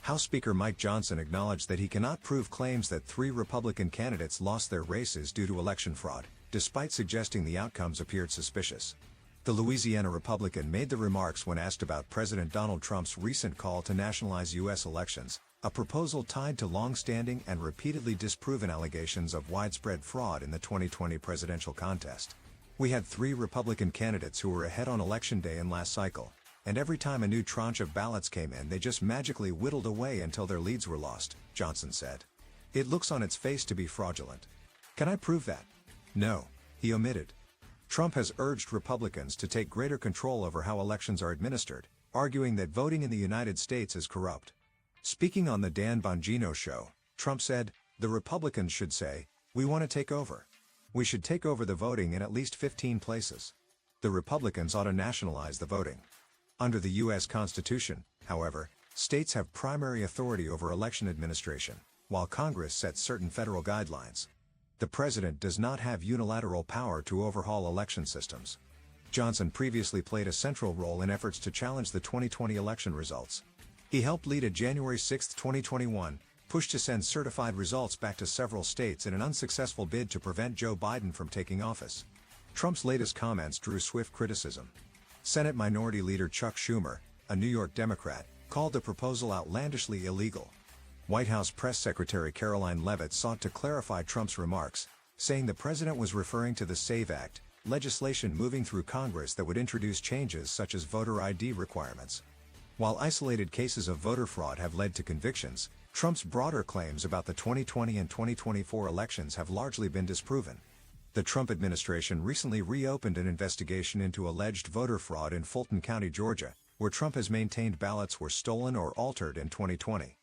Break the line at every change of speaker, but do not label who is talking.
House Speaker Mike Johnson acknowledged that he cannot prove claims that 3 Republican candidates lost their races due to election fraud, despite suggesting the outcomes appeared suspicious. The Louisiana Republican made the remarks when asked about President Donald Trump's recent call to nationalize U.S. elections, a proposal tied to long-standing and repeatedly disproven allegations of widespread fraud in the 2020 presidential contest. "We had 3 Republican candidates who were ahead on Election Day and last cycle, and every time a new tranche of ballots came in they just magically whittled away until their leads were lost," Johnson said. "It looks on its face to be fraudulent. Can I prove that? No," he omitted. Trump has urged Republicans to take greater control over how elections are administered, arguing that voting in the United States is corrupt. Speaking on the Dan Bongino show, Trump said, "The Republicans should say, 'We want to take over. We should take over the voting in at least 15 places. The Republicans ought to nationalize the voting.'" Under the U.S. Constitution, however, states have primary authority over election administration, while Congress sets certain federal guidelines. The president does not have unilateral power to overhaul election systems. Johnson previously played a central role in efforts to challenge the 2020 election results. He helped lead a January 6, 2021, push to send certified results back to several states in an unsuccessful bid to prevent Joe Biden from taking office. Trump's latest comments drew swift criticism. Senate Minority Leader Chuck Schumer, a New York Democrat, called the proposal outlandishly illegal. White House Press Secretary Karoline Leavitt sought to clarify Trump's remarks, saying the president was referring to the SAVE Act, legislation moving through Congress that would introduce changes such as voter ID requirements. While isolated cases of voter fraud have led to convictions, Trump's broader claims about the 2020 and 2024 elections have largely been disproven. The Trump administration recently reopened an investigation into alleged voter fraud in Fulton County, Georgia, where Trump has maintained ballots were stolen or altered in 2020.